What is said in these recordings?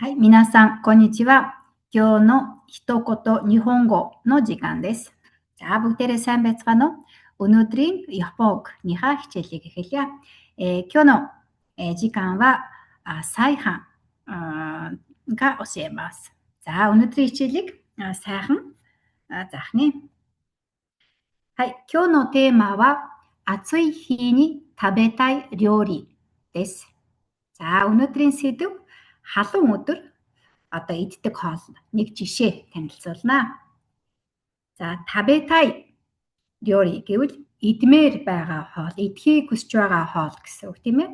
はい、皆さん、こんにちは。今日の一言日本語の時間です。За бүгдээрээ сайн байцгаана уу? Өнөөдрийн Японыхаа хичээлийг эхэлье. 今日の時間はсайханが教えます。За өнөөдрийн хичээлийг сайхан заах нэ. はい、今日のテーマは暑い日に食べたい料理です。За өнөөдрийн сэдэв халуун өдөр одоо иддэг хоол нэг жишээ танилцуулнаа. За табетай料理гэвэл идмээр байгаа хоол, идэхийг хүсэж байгаа хоол гэсэн үг тийм ээ.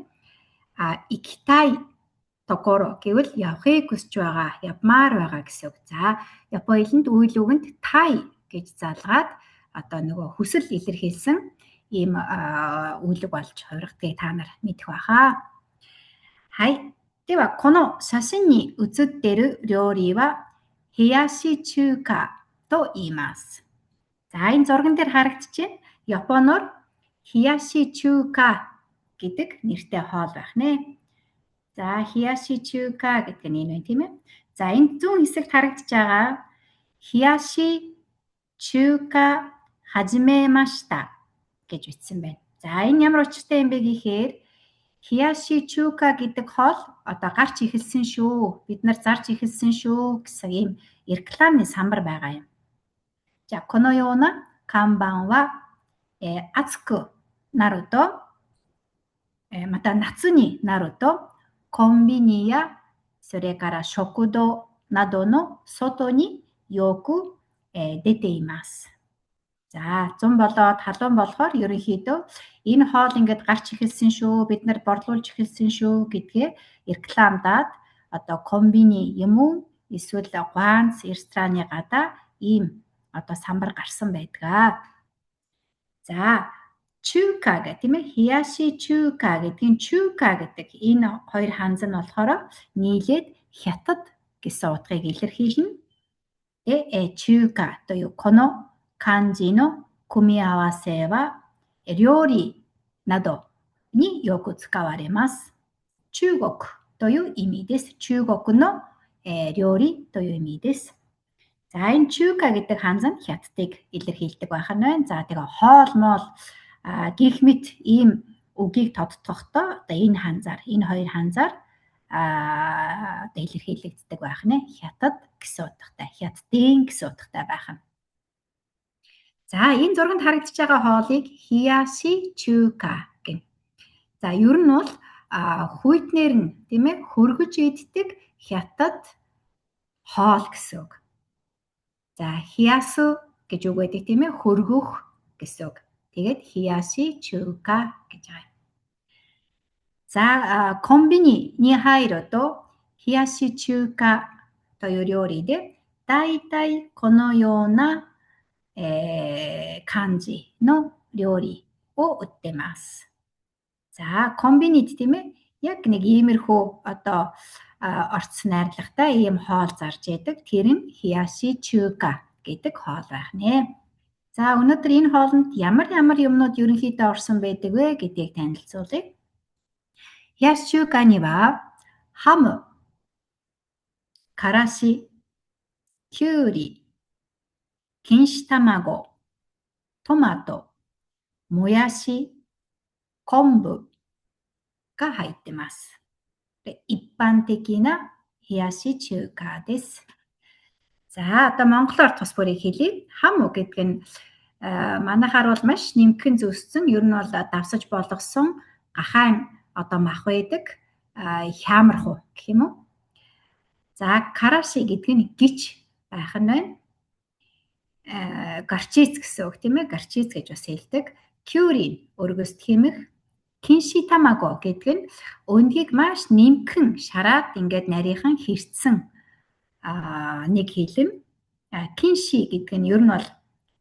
Икитай токоро гэвэл явахыг хүсэж байгаа, явмаар байгаа гэсэн үг. За Японы хэлэнд үйл үгэнд тай гэж залгаад одоо нөгөө хүсэл илэрхийлсэн ийм үйлэг болж хувиргадгийг та нар мэдэх байхаа. はい。では、この写真に写っている料理は冷やし中華と言います。За, энэ зурган дээр харагдаж байна. Японоор冷やし中華гэдэг нэртэй хоол байх нэ. За, 冷やし中華гэдэг нь энэ байна тийм ээ. За, энэ зүүн хэсэгт харагдаж байгаа 冷やし中華始めましたгэж бичсэн байна. За, энэ ямар учиртай юм бэ гэхээр Хияши чука гэдэг хоол одоо гарч эхэлсэн шүү. Бид нар зарж эхэлсэн шүү гэсэн ийм рекламны самбар байгаа юм. За, このような看板は暑くなるとまた夏になるとコンビニやそれから食堂などの外によく出ています. За, зун болоод халуун болохоор ерөнхийдөө энэ хоол ингээд гарч эхэлсэн шүү, бид нар борлуулж эхэлсэн шүү гэдгээ рекламдаад одоо комбини юм уу эсвэл ганц рестораны гадаа ийм одоо самбар гарсан байдаг. За, чука гэх тийм ээ, хияши чука гэдгийн чука гэдэг энэ хоёр ханз нь болохоор нийлээд хятад гэсэн утгыг илэрхийлнэ. Чука というこの漢字の組み合わせは料理などによく使われます。中国という意味です。中国の料理という意味です。За, энэ чука гэдэг ханз нь хятадыг илэрхийлдэг байх нь байна. За, тэгээ хоол моол гих мэт ийм үгийг тодтохдоо одоо энэ ханзаар, энэ хоёр ханзаар одоо илэрхийлэгддэг байх нэ. Хятад гэсэн утгатай, хятадын гэсэн утгатай байх нь. За, энэ зурганд харагдаж байгаа хоолыг хияши чука гэнэ. За, ер нь бол хүйтнэр нь тийм ээ хөргөж иддэг хятад хоол гэсэн үг. За, хиясу гэж үг байдаг тийм ээ хөргөх гэсэн үг. Тэгээд хияши чука гэж байгаа. За, コンビニに入ると冷やし中華という料理でだいたいこのような感じの料理を売ってます. За, комбинит тийм ээ яг нэг иймэрхүү одоо орц найрлагатай ийм хоол зарж яадаг. Тэр нь хияши чука гэдэг хоол байх нэ. За, өнөөдөр энэ хоолнд ямар юмнууд ерөнхийдөө орсон байдаг вэ гэдгийг танилцуулъя. Хияши чукаにはハム、からし、きゅうり、錦糸卵、トマト、もやし、昆布が入ってます。一般的な冷やし中華です. За, одоо монголоор тус бүрийг хэлье. Хам гэдэг нь манайхаар бол маш нэмхэн зүссэн, ер нь бол давсаж болгосон гахаан одоо мах байдаг хямрах гэх юм уу. За, караши гэдэг нь гич байх нь байна. Гарчиц гэсэн үг тийм ээ. Гарчиц гэж бас хэлдэг. Кюри өргөс тхимэх. Кинши тамаго гэдэг нь өндгийг маш нэмхэн шараад ингээд нарийнхан хэрцсэн нэг хэлэм. Кинши гэдэг нь ер нь бол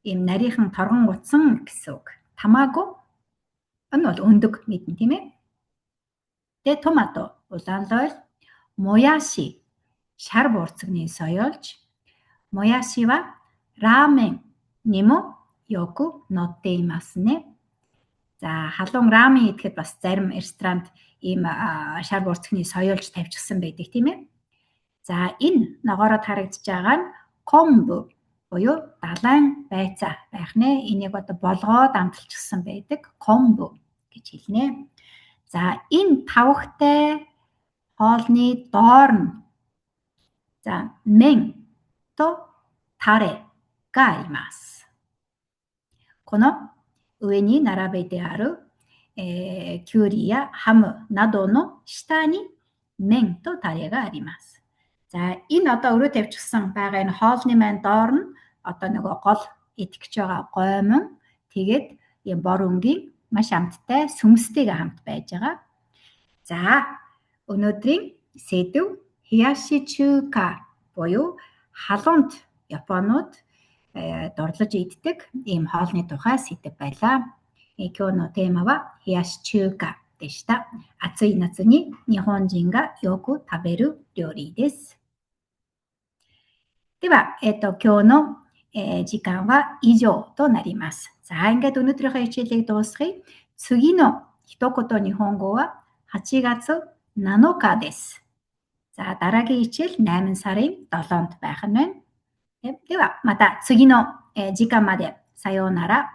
ийм нарийнхан торгон утсан гэсэн үг. Тамаго нь бол өндөг мэднэ тийм ээ. Тэгээ томато улаан лойл, мояши шар буурцагны соёолж, мояши ва раменにもよく乗っていますね. За, халуун рамен идэхэд бас зарим ресторанд ийм шар буурцагны соёолж тавьчихсан байдаг тийм ээ. За энэ ногоороо харагдаж байгаа нь комбу буюу далайн байцаа байх нэ. Энийг одоо болгоод амталчихсан байдаг комбу гэж хэлнэ. За энэ тавхтай хоолны доор нь за мен то тареがあります。この上に並べてある、きゅうりやハムなどの下に麺とタレがあります。За энэ одоо өрөө тавьчихсан байгаа энэ хоолны маань доор нь одоо нөгөө гол итгэж байгаа гоймон тэгээд юм бор өнгийн маш амттай сүмстэйгээ хамт байж байгаа. За өнөөдрийн сэдв хияши чука буюу халуунд Японууд дурлаж иддэг ийм хоолны тухай сэдв байлаа. 今日のテーマは冷やし中華でした。暑い夏に日本人がよく食べる料理です。では、今日の、時間は以上となります。За, ингээд өнөөдрийнхөө хичээлийг дуусгая. 次の一言日本語は8月7日です。За, дараагийн хичээл 8 сарын 7-нд байх нь байна. では、また次の、時間までさようなら。